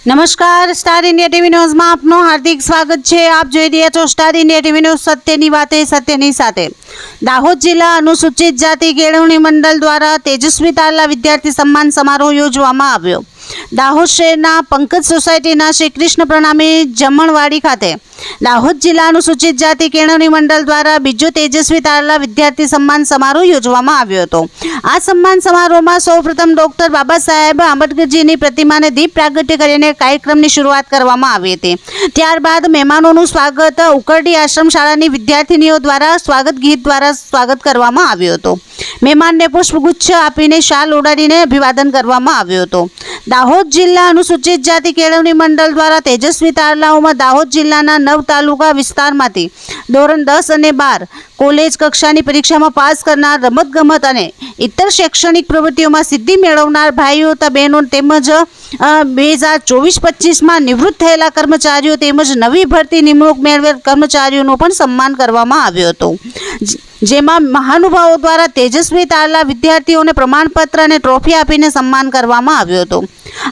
નમસ્કાર, star India TV ન્યૂઝમાં આપનું હાર્દિક સ્વાગત છે। આપ જોઈ રહ્યા છો સ્ટાર ઇન્ડિયા ટીવી ન્યૂઝ, સત્યની વાતે સત્યની સાથે। દાહોદ જિલ્લા અનુસૂચિત જાતિ કેળવણી મંડળ દ્વારા તેજસ્વી તારલા વિદ્યાર્થી સન્માન સમારોહ યોજવામાં આવ્યો। દાહોદ શહેરના પંકજ સોસાયટીના શ્રી કૃષ્ણ પ્રણામી જમણવાડી ખાતે દાહોદ જિલ્લા અનુસૂચિત જાતિ કેળવણી મંડળ દ્વારા બીજો તેજસ્વી તારલા વિદ્યાર્થી સન્માન સમારોહ યોજવામાં આવ્યો હતો। આ સન્માન સમારોહમાં સૌપ્રથમ ડોક્ટર બાબા સાહેબ આંબેડકરજીની પ્રતિમાને દીપ પ્રાગટ્ય કરીને કાર્યક્રમની શરૂઆત કરવામાં આવી હતી। ત્યારબાદ મહેમાનોનું સ્વાગત ઉકરડી આશ્રમ શાળાની વિદ્યાર્થીનીઓ દ્વારા સ્વાગત ગીત દ્વારા સ્વાગત કરવામાં આવ્યું હતું। મહેમાનને પુષ્પગુચ્છ આપીને શાલ ઓઢાડીને અભિવાદન કરવામાં આવ્યું હતું। દાહોદ જિલ્લા અનુસૂચિત જાતિ કેળવણી મંડળ દ્વારા તેજસ્વી તારલાઓમાં દાહોદ જિલ્લાના 9 તાલુકા વિસ્તારમાંથી ધોરણ 10 અને 12 કોલેજ કક્ષાની પરીક્ષામાં પાસ કરનાર, રમતગમત અને ઇતર શૈક્ષણિક પ્રવૃત્તિઓમાં સિદ્ધિ મેળવનાર ભાઈઓ બહેનો તેમજ 2024-25માં નિવૃત્ત થયેલા કર્મચારીઓ તેમજ નવી ભરતી નિમણૂક મેળવેલ કર્મચારીઓનું પણ સન્માન કરવામાં આવ્યું હતું, જેમાં મહાનુભાવો દ્વારા તેજસ્વી તારલા વિદ્યાર્થીઓને પ્રમાણપત્ર અને ટ્રોફી આપીને સન્માન કરવામાં આવ્યું હતું।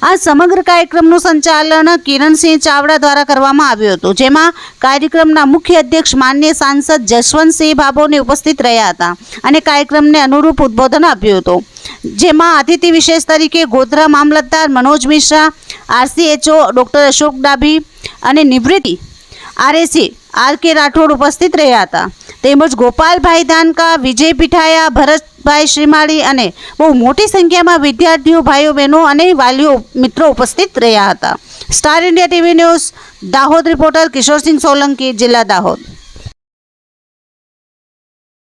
આ સમગ્ર કાર્યક્રમનું સંચાલન કિરણસિંહ ચાવડા દ્વારા કરવામાં આવ્યું હતું, જેમાં કાર્યક્રમના મુખ્ય અધ્યક્ષ માન્ય સાંસદ જસવંતસિંહ ભાભોની ઉપસ્થિત રહ્યા હતા અને કાર્યક્રમને અનુરૂપ ઉદ્બોધન આપ્યું હતું, જેમાં અતિથિ વિશેષ તરીકે ગોધરા મામલતદાર મનોજ મિશ્રા, RCHO ડૉક્ટર અશોક ડાભી અને નિવૃત્તિ RAC RK રાઠોડ ઉપસ્થિત રહ્યા હતા, તેમજ ગોપાલભાઈ ધાનકા, વિજય પીઠાયા, ભરતભાઈ શ્રીમાળી અને બહુ મોટી સંખ્યામાં વિદ્યાર્થીઓ, ભાઈઓ બહેનો અને વાલીઓ મિત્રો ઉપસ્થિત રહ્યા હતા। Star India TV news Dahod reporter Kishorsinh Solanki, જિલ્લા દાહોદ।